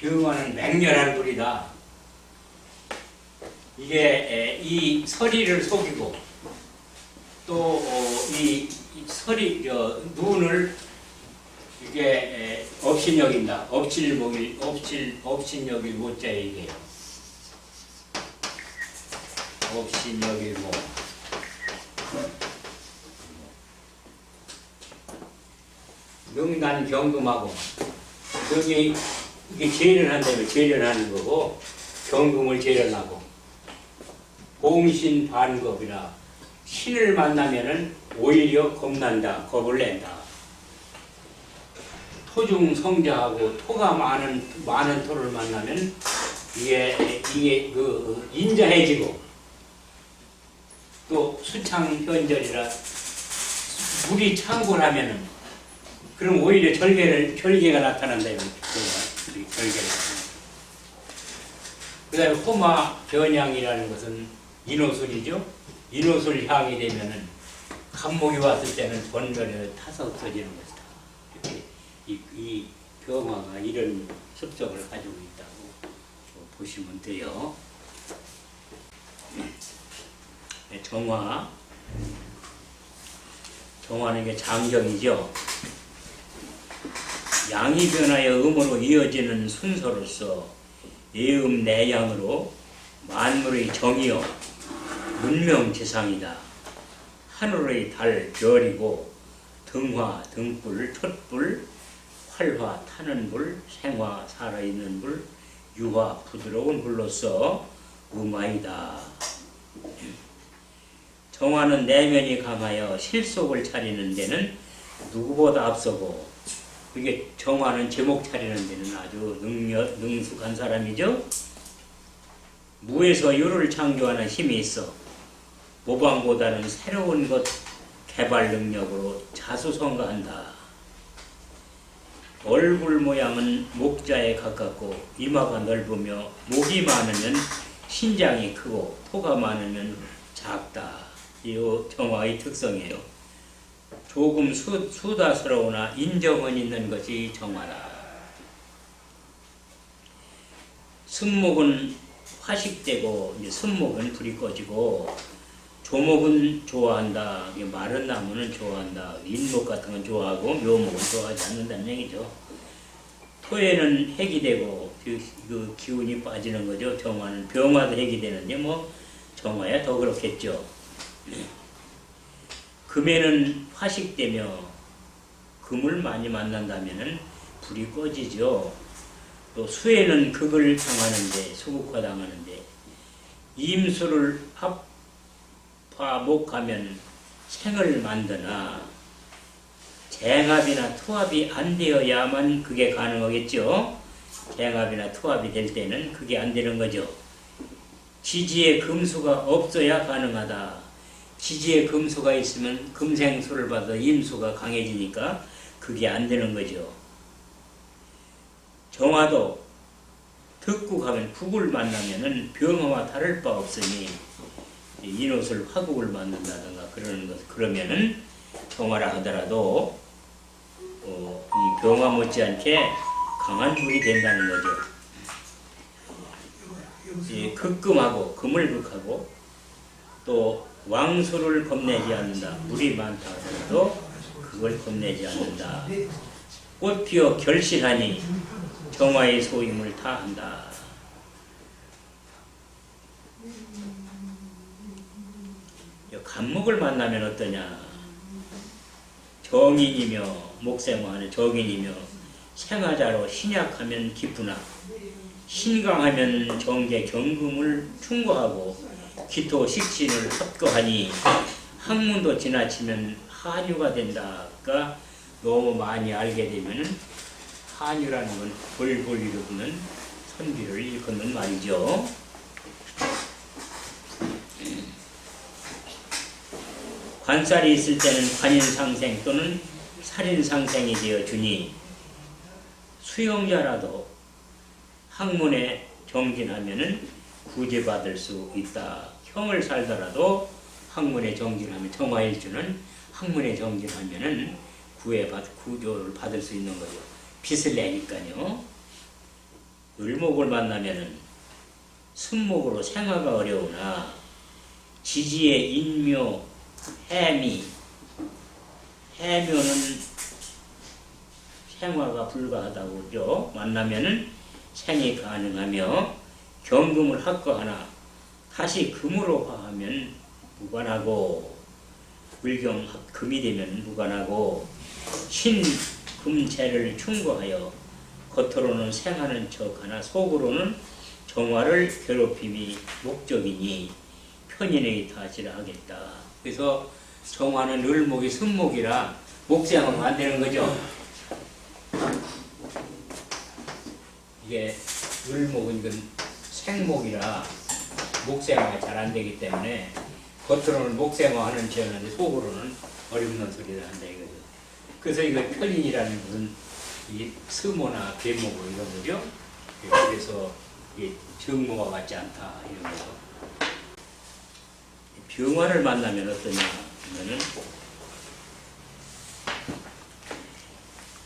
병화는 맹렬한 불이다. 이게 이 서리를 속이고 또 이 서리 눈을 이게 업신여긴다. 업신여길 못자에 이게 업신여길 못. 능단 경금하고 여기 이게 재련한다면 재련하는 거고 경금을 재련하고 공신 반겁이라 신을 만나면은 오히려 겁난다, 겁을 낸다. 토중 성자하고 토가 많은 토를 만나면 이게 그 인자해지고 또 수창 현절이라 물이 창곤하면은 그럼 오히려 절개가 나타난다. 절개가. 그 다음에 호마 변양이라는 것은 인호술이죠. 인호술 향이 되면은 간목이 왔을 때는 번변에 타서 없어지는 것이다. 이렇게 이 병화가 이런 습성을 가지고 있다고 보시면 돼요. 정화. 정화는 이게 장경이죠. 양이 변하여 음으로 이어지는 순서로서 예음 내양으로 만물의 정이요 문명지상이다. 하늘의 달, 별이고 등화, 등불, 촛불, 활화, 타는 불, 생화, 살아있는 불, 유화, 부드러운 불로서 음화이다. 정화는 내면이 강하여 실속을 차리는 데는 누구보다 앞서고 이게 정화는 제목 차리는 데는 아주 능숙한 사람이죠. 무에서 유를 창조하는 힘이 있어 모방보다는 새로운 것 개발 능력으로 자수성가한다. 얼굴 모양은 목자에 가깝고 이마가 넓으며 목이 많으면 신장이 크고 토가 많으면 작다. 이 정화의 특성이에요. 조금 수다스러우나 인정은 있는 것이 정화다. 습목은 화식되고 이제 습목은 불이 꺼지고 조목은 좋아한다. 마른 나무는 좋아한다. 인목 같은 건 좋아하고 묘목은 좋아하지 않는다는 얘기죠. 토에는 핵이 되고 그 기운이 빠지는 거죠. 정화는 병화도 핵이 되는데 뭐 정화야 더 그렇겠죠. 금에는 화식되며 금을 많이 만난다면은 불이 꺼지죠. 또 수에는 극을 당하는데 수국화 당하는데 임수를 합화목하면 생을 만드나 쟁합이나 투합이 안 되어야만 그게 가능하겠죠. 쟁합이나 투합이 될 때는 그게 안 되는 거죠. 지지에 금수가 없어야 가능하다. 지지에 금수가 있으면 금생수를 받아 임수가 강해지니까 그게 안 되는 거죠. 정화도 득국하면 국을 만나면은 병화와 다를 바 없으니 인옷을 화국을 만든다든가 그러는 것 그러면은 정화라 하더라도 이 병화 못지않게 강한 불이 된다는 거죠. 극금하고 금을 극하고 또 왕수를 겁내지 않는다. 물이 많다 하더라도 그걸 겁내지 않는다. 꽃 피어 결실하니 정화의 소임을 다한다. 간목을 만나면 어떠냐. 정인이며 목생화하는 정인이며 생화자로 신약하면 기쁘나 신강하면 정계 경금을 충고하고 기토 식신을 합거하니 학문도 지나치면 한유가 된다. 그러니까 너무 많이 알게 되면 한유라는 건 벌벌 이루는 선비를 일컫는 말이죠. 관살이 있을 때는 관인상생 또는 살인상생이 되어주니 수용자라도 학문에 정진하면 구제받을 수 있다. 형을 살더라도 학문에 정진하면 정화일주는 학문에 정진하면 구조를 받을 수 있는 거죠. 빚을 내니까요. 을목을 만나면은 순목으로 생화가 어려우나 지지의 인묘, 해묘는 생화가 불가하다고 그러죠. 만나면은 생이 가능하며 경금을 합거하나 다시 금으로 화하면 무관하고 물경 금이 되면 무관하고 신금체를 충고하여 겉으로는 생하는 척하나 속으로는 정화를 괴롭힘이 목적이니 편인의 탓이라 하겠다. 그래서 정화는 을목이 순목이라 목생화가 안 되는 거죠. 이게 을목은 이건 생목이라 목생화가 잘 안 되기 때문에 겉으로는 목생화 하는 척하는데 속으로는 어림없는 소리를 한다 이거죠. 그래서 이거 편인이라는 것은 이 스모나 배목으로 이런 거죠. 그래서 이게 정모가 맞지 않다 이런 거죠. 병화를 만나면 어떠냐 하면은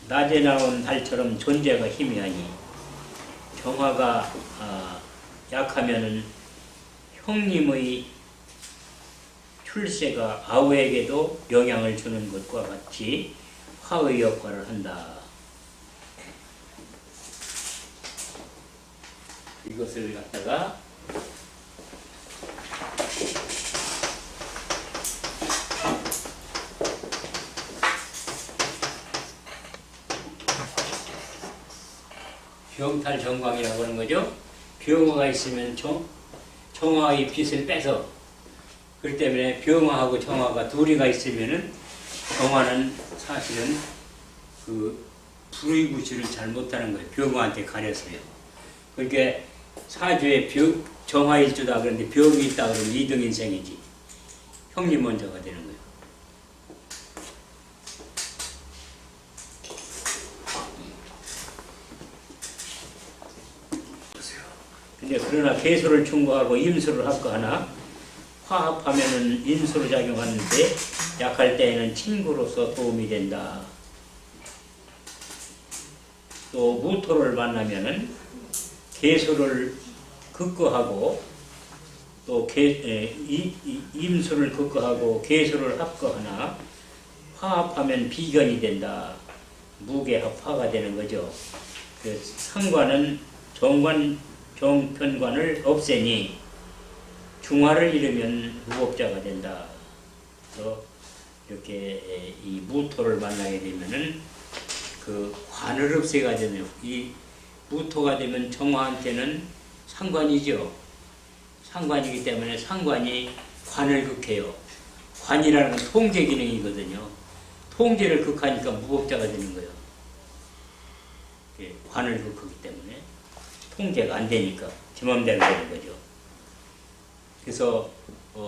낮에 나온 달처럼 존재가 희미하니 정화가 약하면은 형님의 출세가 아우에게도 영향을 주는 것과 같이 화의 역할을 한다. 이것을 갖다가 병탈정광이라고 하는 거죠. 병화가 있으면 정화의 빛을 빼서 그렇기 때문에 병화하고 정화가 둘이가 있으면은 정화는 사실은 그 불의 구실을 잘 못하는 거예요. 병화한테 가려서요. 그러니까 사주에 정화일주다 그런데 병이 있다 그러면 2등 인생이지. 형님 먼저가 되는 거예요. 근데 그러나 개수를 충고하고 임수를 합거하나 화합하면은 임수로 작용하는데 약할 때에는 친구로서 도움이 된다. 또 무토를 만나면은 개수를 극거하고 또 임수를 극거하고 개수를 합거하나 화합하면 비견이 된다. 무게합화가 되는 거죠. 그 상관은 정편관을 없애니 중화를 잃으면 무법자가 된다. 그래서 이렇게 이 무토를 만나게 되면은 그 관을 없애가 되네요. 이 무토가 되면 정화한테는 상관이죠. 상관이기 때문에 상관이 관을 극해요. 관이라는 건 통제 기능이거든요. 통제를 극하니까 무법자가 되는 거예요. 관을 극하기 때문에 통제가 안 되니까 제 맘대로 되는 거죠. 그래서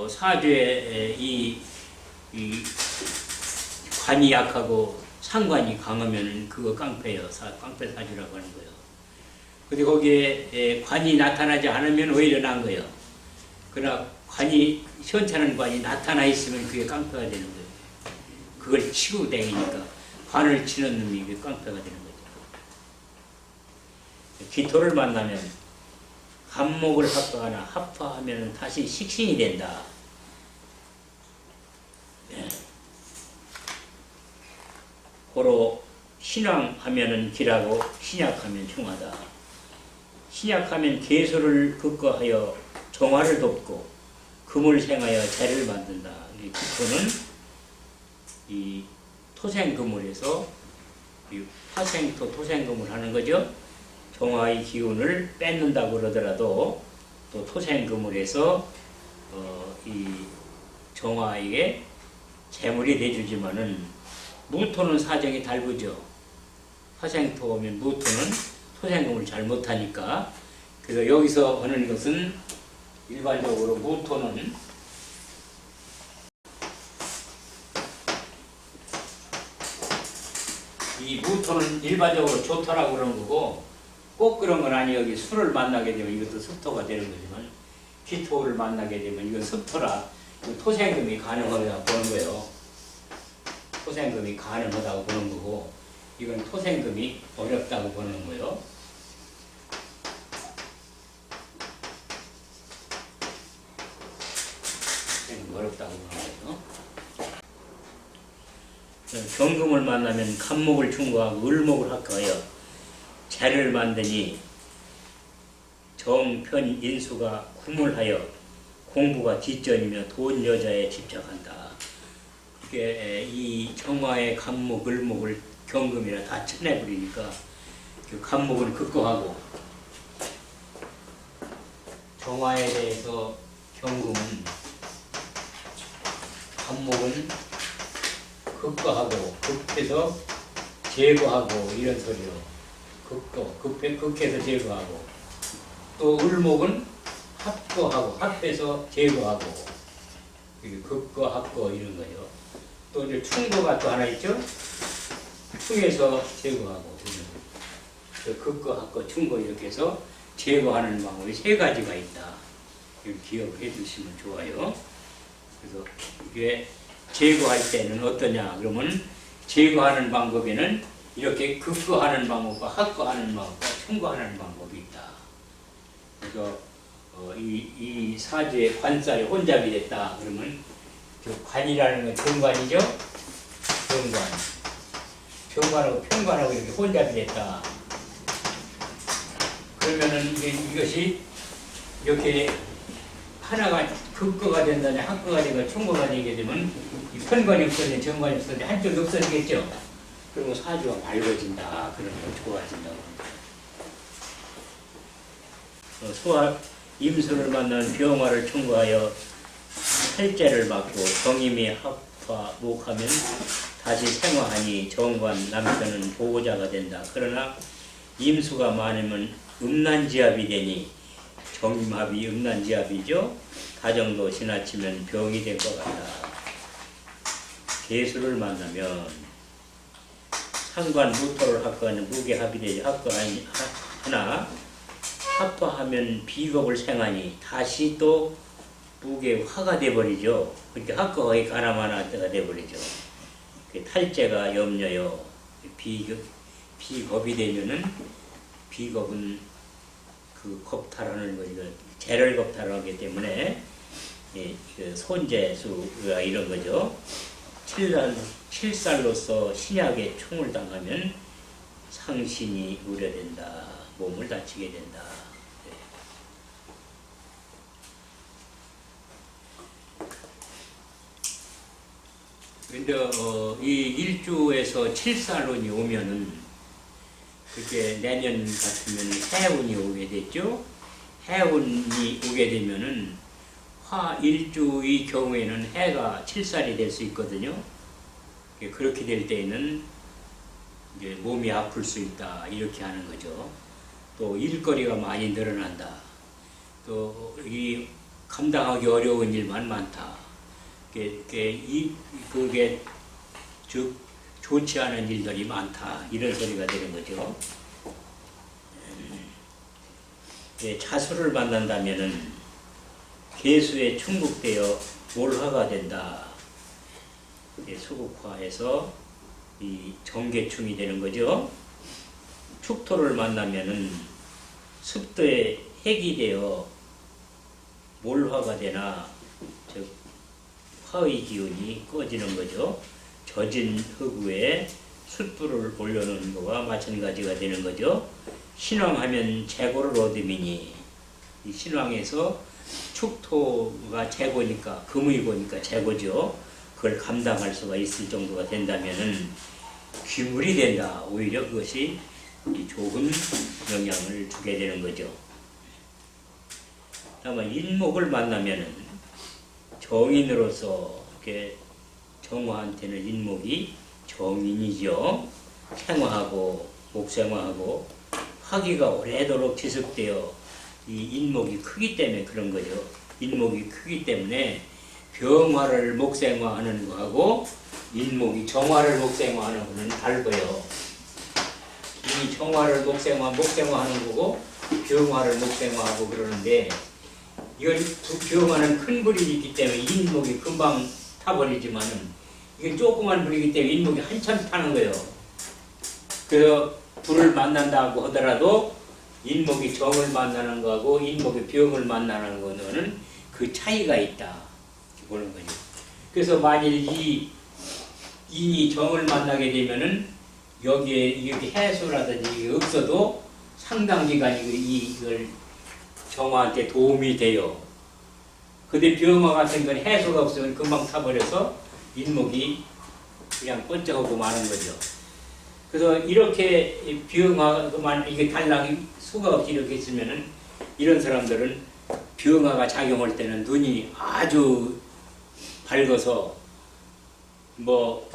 사주에 이 관이 약하고 상관이 강하면 그거 깡패예요. 깡패 사주라고 하는 거예요. 근데 거기에 관이 나타나지 않으면 오히려 난 거예요. 그러나 관이 시원찮은 관이 나타나 있으면 그게 깡패가 되는 거예요. 그걸 치고 다니니까 관을 치는 놈이 그게 깡패가 되는 거죠. 기토를 만나면 간목을 합파하나 합파하면 다시 식신이 된다. 고로 신왕하면은 기라고 신약하면 흉하다. 신약하면 개수를 극거하여 정화를 돕고 금을 생하여 재를 만든다. 이 기토는 이 토생금을해서 이 화생토 토생금을 하는 거죠. 정화의 기운을 뺏는다고 그러더라도 또 토생금을 해서 이 정화에게 재물이 돼주지만은 무토는 사정이 달구죠. 화생토면 무토는 토생금을 잘 못하니까. 그래서 여기서 하는 것은 일반적으로 무토는 이 무토는 일반적으로 좋다라고 그러는 거고 꼭 그런 건 아니에요. 여기 수를 만나게 되면 이것도 습토가 되는 거지만 기토를 만나게 되면 이건 습토라 토생금이 가능하다고 보는 거예요. 토생금이 가능하다고 보는 거고 이건 토생금이 어렵다고 보는 거예요. 어렵다고 하거든요. 경금을 만나면 간목을 충고하고 을목을 합하여 재를 만드니 정편 인수가 구물하여 공부가 뒷전이며 돈 여자에 집착한다. 이게 이 정화의 간목, 을목을 경금이라 다 쳐내버리니까 그 간목은 극거하고 정화에 대해서 경금은 간목은 극거하고 극해서 제거하고 이런 소리로 극해서 제거하고 또 을목은 합거하고 합해서 제거하고 극거 합거 이런 거죠. 또 이제 충거가 또 하나 있죠. 충해서 제거하고 극거 합거 충거 이렇게 해서 제거하는 방법이 세 가지가 있다. 이렇게 기억해 두시면 좋아요. 그래서 이게 제거할 때는 어떠냐 그러면 제거하는 방법에는 이렇게 극거하는 방법과 합거하는 방법과 충거하는 방법이 있다. 그래서 이 사주의 관살이 혼잡이 됐다 그러면 그 관이라는 건 정관이죠. 정관하고 편관하고 이렇게 혼잡이 됐다. 그러면은 이것이 이렇게 하나가 극거가 된다냐 합거가 되거나 충거가 되게 되면 이 편관이 없어지면 정관이 없어지면 한쪽이 없어지겠죠. 그러면 사주가 맑아진다. 그런 거 좋아진다고 합니다. 소화 임수를 만난 병화를 충고하여 탈제를 받고 정임이 합화 목하면 다시 생화하니 정관 남편은 보호자가 된다. 그러나 임수가 많으면 음란지압이 되니 정임합이 음란지압이죠. 다정도 지나치면 병이 될 것 같다. 개수를 만나면 상관 무토를 합거하는 무게합이 되지 합거 하나 합화하면 비겁을 생하니 다시 또 무게 화가 돼버리죠. 그렇게 합거하기 가나마나가 돼버리죠. 탈제가 염려요. 비겁이 되면은 비겁은 그 겁탈하는 거죠. 재를 겁탈하기 때문에 그 손재수가 이런 거죠. 7살로서 신약에 총을 당하면 상신이 우려된다. 몸을 다치게 된다. 근데 이 일주에서 7살운이 오면은 그게 내년 같으면 해운이 오게 됐죠. 해운이 오게 되면은 화일주의 경우에는 해가 7살이 될 수 있거든요. 그렇게 될 때에는 이제 몸이 아플 수 있다 이렇게 하는 거죠. 또 일거리가 많이 늘어난다. 또 이 감당하기 어려운 일만 많다. 그게 즉 좋지 않은 일들이 많다 이런 소리가 되는 거죠. 자수를 만난다면은 개수에 충국되어 몰화가 된다. 수국화에서 이 정계충이 되는 거죠. 축토를 만나면은 습도에 핵이 되어 몰화가 되나 즉 화의 기운이 꺼지는 거죠. 젖은 흙위에 숯불을 올려놓는 것과 마찬가지가 되는 거죠. 신왕하면 재고를 얻음이니 이 신왕에서 축토가 재고니까 금의고니까 재고죠. 그걸 감당할 수가 있을 정도가 된다면은 귀물이 된다. 오히려 그것이 좋은 영향을 주게 되는 거죠. 다만 인목을 만나면은 정인으로서 이렇게 정화한테는 인목이 정인이죠. 생화하고 목생화하고 화기가 오래도록 지속되어 이 인목이 크기 때문에 그런 거죠. 인목이 크기 때문에 병화를 목생화하는 거하고 인목이 정화를 목생화하는 거는 다르고요. 이 정화를 목생화하는 거고 병화를 목생화하고 그러는데 이건 병화는 큰 불이 있기 때문에 인목이 금방 타버리지만은 이게 조그만 불이기 때문에 인목이 한참 타는 거예요. 그래서 불을 만난다고 하더라도 인목이 정을 만나는 거하고 인목이 병을 만나는 거는 그 차이가 있다. 보는 거죠. 그래서 만일 이 정을 만나게 되면은 여기에 이렇게 해소라든지 이게 없어도 상당 기간 이걸 정화한테 도움이 돼요. 근데 병화 같은 건 해소가 없으면 금방 타버려서 인목이 그냥 번쩍하고 마는 거죠. 그래서 이렇게 병화만 이게 달랑 수가 없이 이렇게 있으면은 이런 사람들은 병화가 작용할 때는 눈이 아주 밝아서 뭐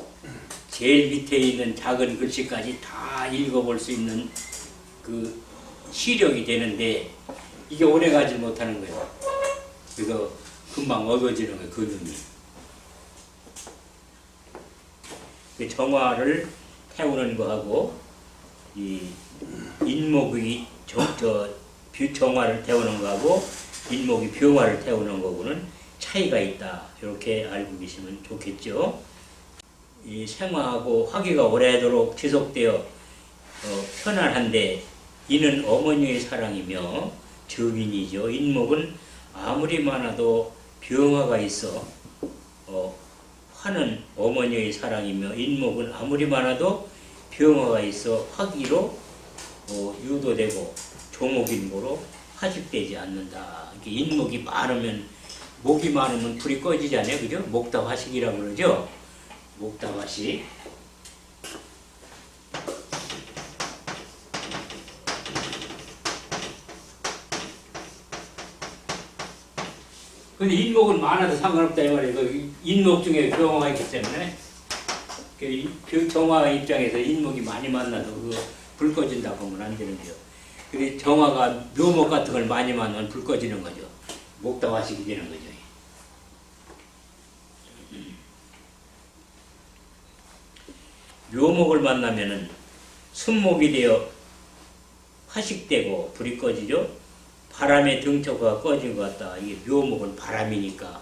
제일 밑에 있는 작은 글씨까지 다 읽어볼 수 있는 그 시력이 되는데 이게 오래가지 못하는 거예요. 그래서 금방 어두워지는 거예요. 그 눈이. 그 정화를 태우는 거하고 이 인목이 정화를 태우는 거하고 인목이 병화를 태우는 거고는 차이가 있다. 이렇게 알고 계시면 좋겠죠. 이 생화하고 화기가 오래도록 지속되어 편안한데 이는 어머니의 사랑이며 적인이죠. 인목은 아무리 많아도 병화가 있어 화는 어머니의 사랑이며 인목은 아무리 많아도 병화가 있어 화기로 유도되고 조목인고로 화식되지 않는다. 인목이 많으면 목이 많으면 불이 꺼지잖아요. 그죠? 목다화식이라고 그러죠. 목다화식. 근데 인목은 많아도 상관없다 이 말이에요. 그 인목 중에 병화가 있기 때문에 그 정화 입장에서 인목이 많이 만나도 불 꺼진다고 하면 안 되는데요. 근데 정화가 묘목 같은 걸 많이 만나면 불 꺼지는 거죠. 목다화식이 되는 거죠. 묘목을 만나면은 순목이 되어 화식되고 불이 꺼지죠. 바람에 등초가 꺼진 것 같다. 이게 묘목은 바람이니까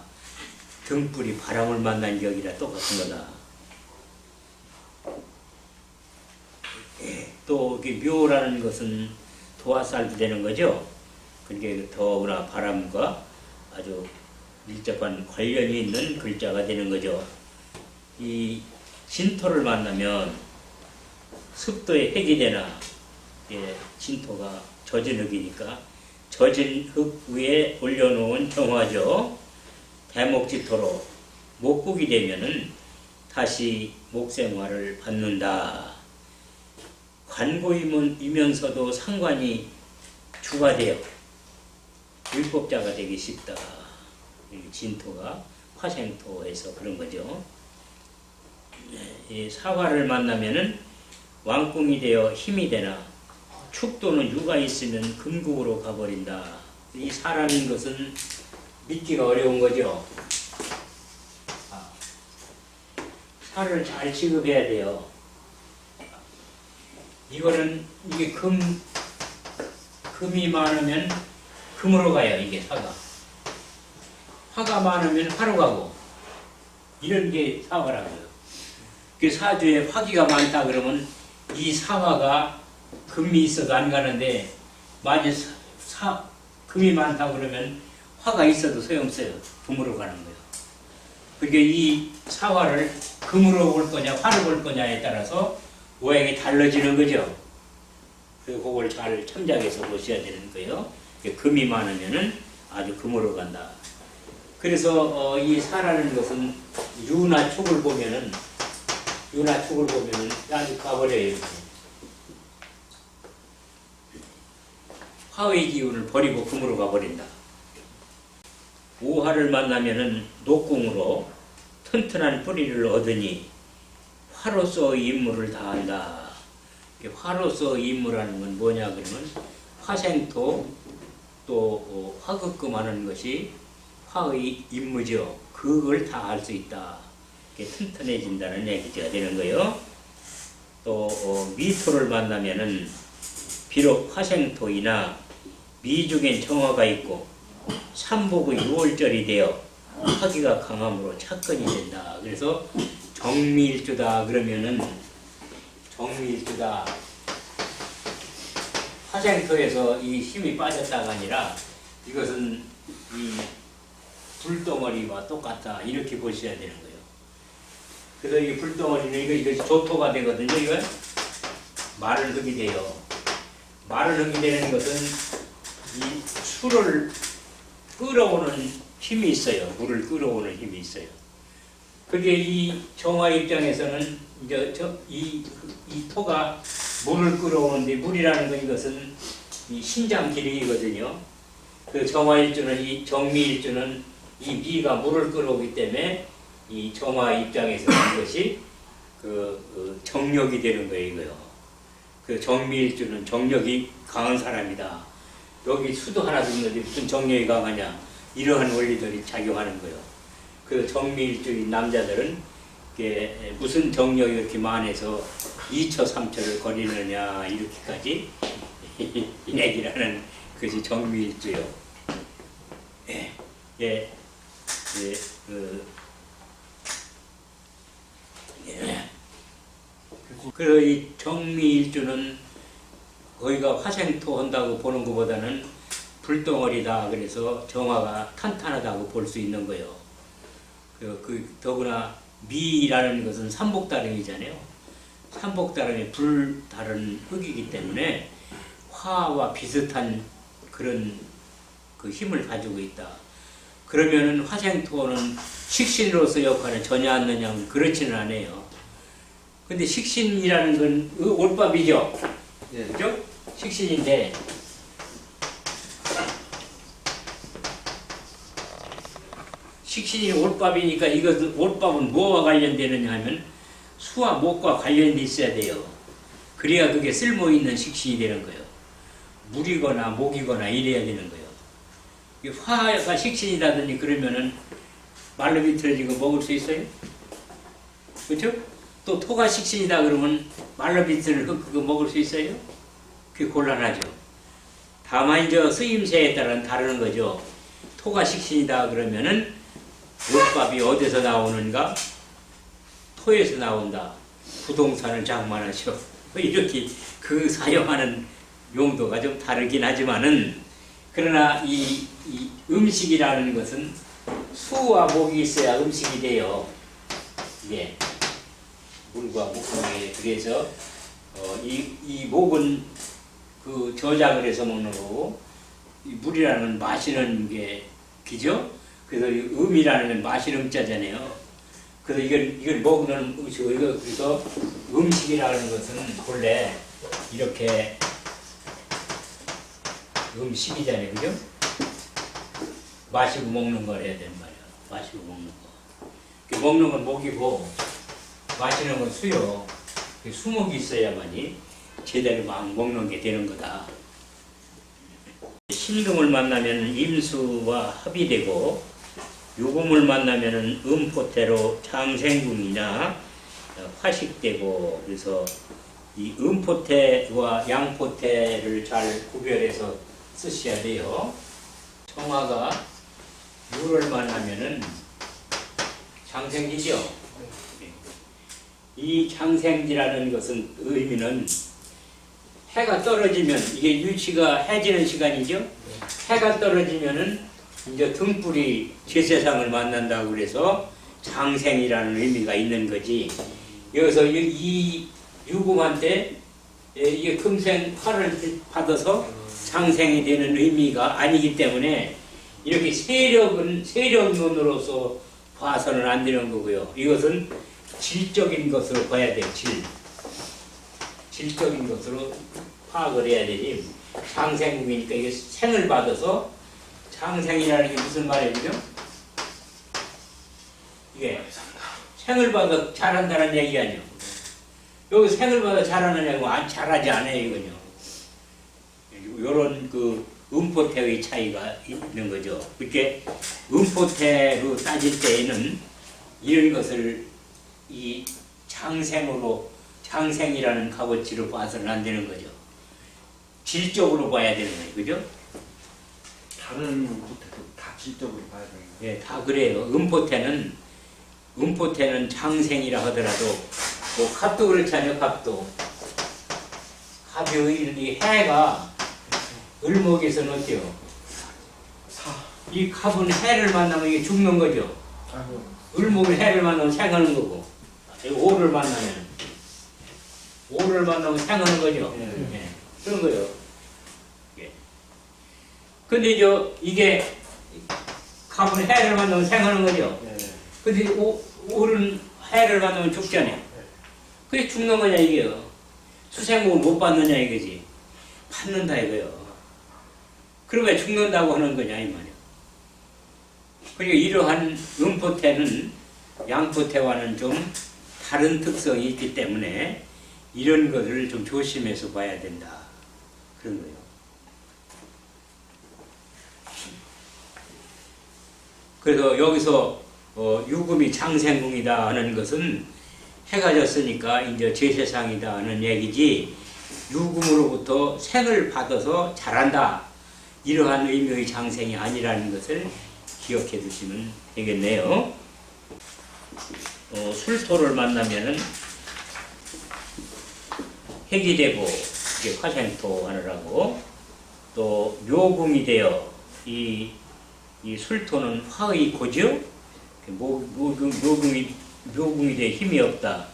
등불이 바람을 만난 격이라 똑같은 거다. 또 이게 묘라는 것은 도화살도 되는 거죠. 그게 더구나 바람과 아주 밀접한 관련이 있는 글자가 되는 거죠. 이 진토를 만나면 습도에 획이 되나 진토가 젖은 흙이니까 젖은 흙 위에 올려놓은 정화죠. 대목지토로 목국이 되면은 다시 목생화를 받는다. 관고이면서도 상관이 주가 되어 율법자가 되기 쉽다. 진토가 화생토에서 그런 거죠. 이 사화를 만나면은 왕궁이 되어 힘이 되나 축도는 유가 있으면 금국으로 가버린다. 이 사라는 것은 믿기가 어려운 거죠. 살을 잘 취급해야 돼요. 이게 금이 많으면 금으로 가요. 이게 사가. 화가 많으면 화로 가고 이런 게 사화라고요. 그 사주에 화기가 많다 그러면 이 사화가 금이 있어도 안 가는데 만약 금이 많다 그러면 화가 있어도 소용없어요. 금으로 가는 거예요. 그러니까 이 사화를 금으로 볼 거냐 화로 볼 거냐에 따라서 모양이 달라지는 거죠. 그리고 그걸 잘 참작해서 보셔야 되는 거예요. 금이 많으면은 아주 금으로 간다. 그래서 이 사라는 것은 유나 축을 보면은 아주 가버려요. 이렇게. 화의 기운을 버리고 금으로 가버린다. 오화를 만나면은 녹궁으로 튼튼한 뿌리를 얻으니 화로서의 임무를 다한다. 화로서의 임무라는 건 뭐냐 그러면 화생토 또 화극금하는 것이 화의 임무죠. 그걸 다 할 수 있다. 튼튼해진다는 얘기가 되는 거예요. 또 미토를 만나면은 비록 화생토이나 미중엔 정화가 있고 삼복의 6월절이 되어 화기가 강함으로 착근이 된다. 그래서 정미일주다 그러면은 정미일주다 화생토에서 이 힘이 빠졌다가 아니라 이것은 이 불덩어리와 똑같다 이렇게 보셔야 되는 거예요. 그래서 이 불덩어리는 이거 조토가 되거든요. 이거 마를 흙이 돼요. 마를 흙이 되는 것은 이 수를 끌어오는 힘이 있어요. 물을 끌어오는 힘이 있어요. 그게 이 정화 입장에서는 이제 이 토가 물을 끌어오는데, 물이라는 건 이것은 이 신장 기능이거든요. 그 정화일주는 이 정미일주는 이 미가 물을 끌어오기 때문에 이 정화 입장에서는 이것이 그 정력이 되는 거예요, 이거요. 그 정미일주는 정력이 강한 사람이다. 여기 수도 하나도 없는데 무슨 정력이 강하냐? 이러한 원리들이 작용하는 거예요. 그 정미일주인 남자들은 이게 무슨 정력이 이렇게 많아서 2초 3초를 거리느냐 이렇게까지 얘기를 것이 정미일주요. 예, 예, 예, 그래서 이 정미일주는 거기가 화생토 한다고 보는 것보다는 불덩어리다. 그래서 정화가 탄탄하다고 볼 수 있는 거예요. 더구나 미라는 것은 삼복다름이잖아요. 삼복다름이 불다른 흙이기 때문에 화와 비슷한 그런 그 힘을 가지고 있다. 그러면은 화생토는 식신으로서 역할을 전혀 안 하냐면 그렇지는 않아요. 근데 식신이라는 건 올밥이죠. 예. 그죠? 식신인데 식신이 올밥이니까 이것은 올밥은 뭐와 관련되느냐 하면 수와 목과 관련돼 있어야 돼요. 그래야 그게 쓸모있는 식신이 되는 거예요. 물이거나 목이거나 이래야 되는 거예요. 화가 식신이라더니 그러면은 말로 비틀어지고 먹을 수 있어요? 그렇죠? 또 토가 식신이다 그러면 말로 비틀을 그거 먹을 수 있어요? 그게 곤란하죠. 다만 이제 쓰임새에 따라 다르는 거죠. 토가 식신이다 그러면은 물밥이 어디서 나오는가? 토에서 나온다. 부동산을 장만하셔. 이렇게 그 사용하는 용도가 좀 다르긴 하지만은, 그러나 이 음식이라는 것은 수와 목이 있어야 음식이 돼요. 이게 물과 목에. 그래서 이 목은 그 저장을 해서 먹는 거고, 이 물이라는 건 마시는 게 기죠. 그래서 이 음이라는 건 마시는 음자잖아요. 그래서 이걸 먹는 음식이고, 그래서 음식이라는 것은 본래 이렇게 음식이잖아요, 그죠? 마시고 먹는 걸 해야 되는 말이야. 마시고 먹는 거. 먹는 건 목이고 마시는 건 수요. 수목이 있어야만이 제대로 막 먹는 게 되는 거다. 신금을 만나면 임수와 합이 되고, 유금을 만나면 음포태로 장생궁이나 화식되고, 그래서 이 음포태와 양포태를 잘 구별해서 쓰셔야 돼요. 청화가 유를 만나면은 장생지죠. 이 장생지라는 것은 의미는 해가 떨어지면, 이게 유치가 해지는 시간이죠. 해가 떨어지면은 이제 등불이 제세상을 만난다고 그래서 장생이라는 의미가 있는 거지. 여기서 이 유금한테 이게 금생 화를 받아서 장생이 되는 의미가 아니기 때문에 이렇게 세력론으로서 봐서는 안 되는 거고요. 이것은 질적인 것으로 봐야 돼요. 질적인 것으로 파악을 해야 되지. 장생국이니까 이게 생을 받아서, 장생이라는 게 무슨 말이죠? 이게 생을 받아 잘한다는 얘기 아니에요. 여기 생을 받아 잘하느냐고 잘하지 않아요, 이거요. 요런 그 음포태의 차이가 있는 거죠. 이렇게 음포태로 따질 때에는 이런 것을 이 장생이라는 값어치로 봐서는 안 되는 거죠. 질적으로 봐야 되는 거예요. 그죠? 다른 음포태도 다 질적으로 봐야 되는 거예요. 예, 다 그래요. 음포태는 장생이라 하더라도, 뭐 값도 그렇잖아요. 값도. 값이 이 해가 을목에서는 어때요? 이 갑은 해를 만나면 이게 죽는 거죠. 아이고. 을목이 해를 만나면 생하는 거고, 오를 만나면 생하는 거죠. 예. 그런 거예요. 예. 근데 이게 갑은 해를 만나면 생하는 거죠. 예. 근데 오는 해를 만나면 죽잖아요. 그게 죽는 거냐 이게요. 수생목을 못 받느냐 이거지. 받는다 이거요. 그럼 왜 죽는다고 하는 거냐 이 말이야. 그러니까 이러한 음포태는 양포태와는 좀 다른 특성이 있기 때문에 이런 것을 좀 조심해서 봐야 된다. 그런 거예요. 그래서 여기서 유금이 장생궁이다 하는 것은 해가 졌으니까 이제 제세상이다 하는 얘기지, 유금으로부터 생을 받아서 자란다 이러한 의미의 장생이 아니라는 것을 기억해 두시면 되겠네요. 술토를 만나면은 핵이 되고 이게 화생토 하느라고, 또 묘궁이 되어 이 술토는 화의 고죠. 묘궁이 되어 힘이 없다.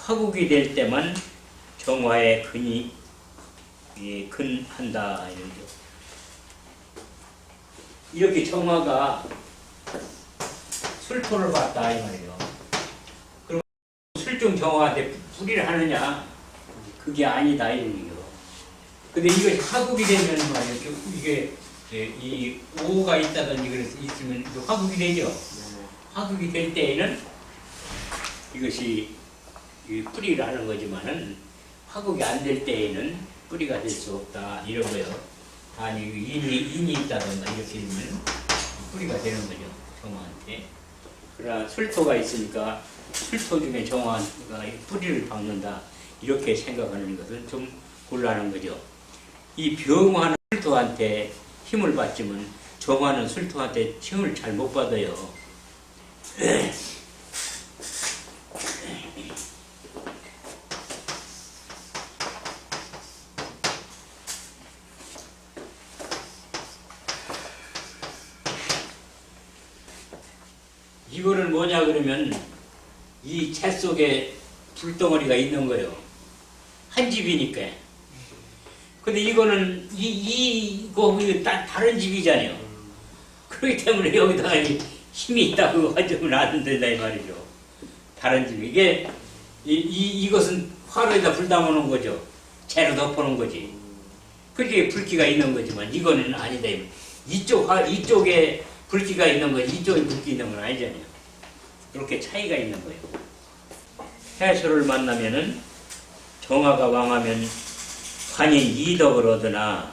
화국이 될 때만 정화의 근이 근한다 이러죠. 이렇게 정화가 술토를 봤다 이 말이에요. 그럼 술중 정화한테 불의를 하느냐? 그게 아니다 이 얘기요. 근데 이것이 화국이 되면 말이에요. 이게 이 오가 있다든지 그래서 있으면 화국이 되죠. 화국이 될 때에는 이것이 뿌리를 하는 거지만은 화국이 안 될 때에는 뿌리가 될 수 없다 이런 거요. 아니 인이 있다던가 이렇게 되면 뿌리가 되는 거죠 정화한테. 그러나 술토가 있으니까 술토 중에 정화가 뿌리를 박는다 이렇게 생각하는 것은 좀 곤란한 거죠. 이 병화는 술토한테 힘을 받지만 정화는 술토한테 힘을 잘 못 받아요. 이거는 뭐냐 그러면 이 채 속에 불덩어리가 있는 거예요. 한 집이니까. 근데 이거는 이거 다른 집이잖아요. 그렇기 때문에 여기다가 힘이 있다고 하지면 안 된다 이 말이죠. 다른 집. 이게 이것은 화로에다 불 담아놓은 거죠. 재로 덮어놓은 거지. 그렇게 불기가 있는 거지만 이거는 아니다. 이쪽에 불기가 있는 거지 이쪽에 불기 있는 건 아니잖아요. 그렇게 차이가 있는 거예요. 해수를 만나면은 정화가 왕하면 관인 이덕을 얻으나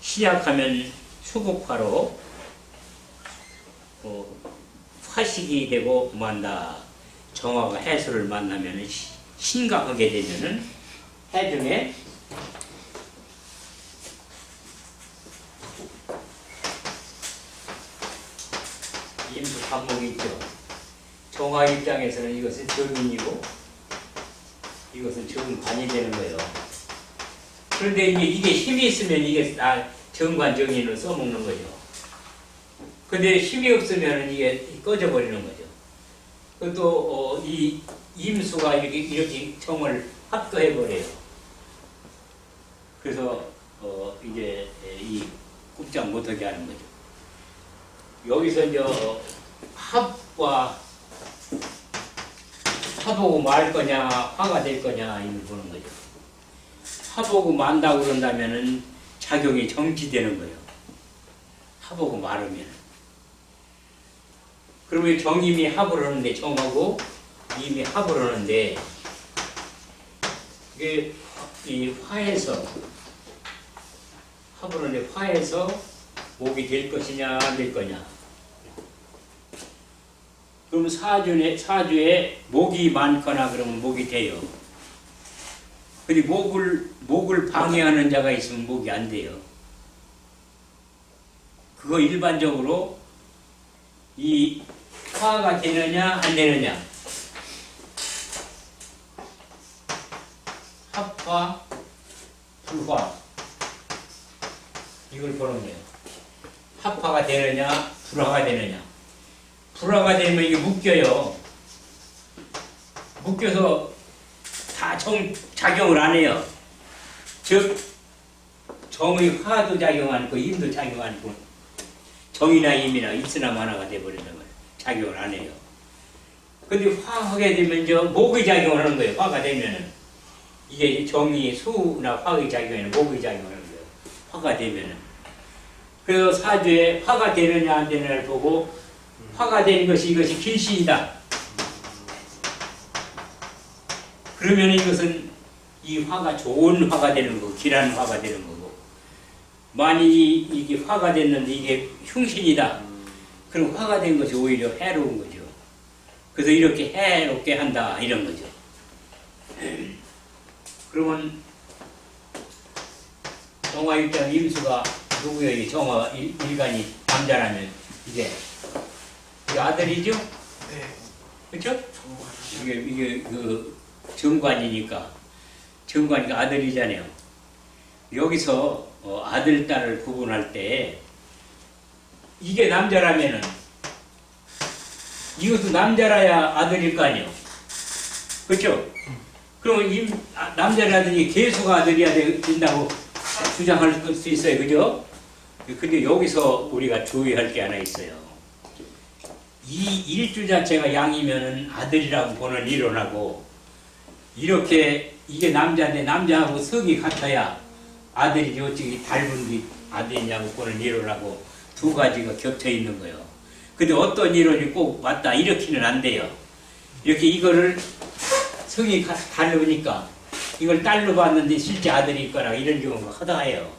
신약하면 수국화로 화식이 되고 만다. 정화가 해수를 만나면은 신각하게 되면은 해 중에 임수 반목이 있죠. 정화 입장에서는 이것은 정인이고 이것은 정관이 되는 거예요. 그런데 이게 힘이 있으면 이게 다 정관 정인을 써먹는 거죠. 근데 힘이 없으면 이게 꺼져버리는 거죠. 그것도 이 임수가 이렇게 정을 합거해버려요. 그래서 이제 이 꼼짝 못하게 하는 거죠. 여기서 이제 합하고 말 거냐 화가 될 거냐 이걸 보는 거죠. 합하고 만다고 그런다면은 작용이 정지되는 거예요. 합하고 말으면. 그러면 정임이 합을 하는데 정하고 임이 합을 하는데 이게 이 화에서 합을 하는데 화에서 목이 될 것이냐 안 될 거냐. 그럼 사주에 목이 많거나 그러면 목이 돼요. 근데 목을 방해하는 자가 있으면 목이 안 돼요. 그거 일반적으로 이 화가 되느냐 안 되느냐. 합화, 불화. 이걸 보는 거예요. 합화가 되느냐 불화가 되느냐. 불화가 되면 이게 묶여요. 묶여서 다 작용을 안 해요. 즉 정의 화도 작용 안 하고 임도 작용 안 하고 정이나 임이나 있으나 마나가 돼버린다는 거예요. 작용을 안 해요. 근데 화하게 되면 저 목의 작용을 하는 거예요. 화가 되면은 이게 정이 수나 화의 작용에는 목의 작용을 하는 거예요. 화가 되면은. 그래서 사주에 화가 되느냐 안 되느냐를 보고 화가 되는 것이 이것이 길신이다. 그러면 이것은 이 화가 좋은 화가 되는 거고 길한 화가 되는 거고 만일이 이게 화가 됐는데 이게 흉신이다. 그럼 화가 된 것이 오히려 해로운 거죠. 그래서 이렇게 해롭게 한다 이런 거죠. 그러면 정화 일장 임수가 누구예요? 이 정화 일간이 남자라면 이게 아들이죠? 네. 그렇죠? 이게 그 정관이니까 아들이잖아요. 여기서 아들 딸을 구분할 때 이게 남자라면은 이것도 남자라야 아들일 거 아니에요. 그렇죠? 그러면 남자라든지 계수가 아들이야 된다고 주장할 수 있어요. 그죠? 근데 여기서 우리가 주의할 게 하나 있어요. 이 일주 자체가 양이면은 아들이라고 보는 이론하고 이렇게 이게 남자인데 남자하고 성이 같아야 아들이지 어찌 닮은 게 아들이냐고 보는 이론하고 두 가지가 겹쳐 있는 거예요. 근데 어떤 이론이 꼭 맞다 이렇게는 안 돼요. 이렇게 이거를 성이 다르니까 이걸 딸로 봤는데 실제 아들이 있거나 이런 경우가 허다해요.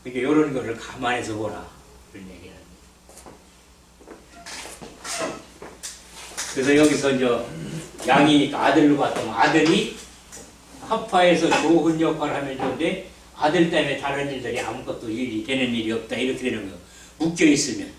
그러니까 이런 거를 감안해서 보라 그런 얘기를 합니다. 그래서 여기서 이제 양이니까 아들로 봤다면 아들이 합화해서 좋은 역할을 하면 좋은데 아들 때문에 다른 일들이 아무것도 일이 되는 일이 없다 이렇게 되는 거예요. 묶여 있으면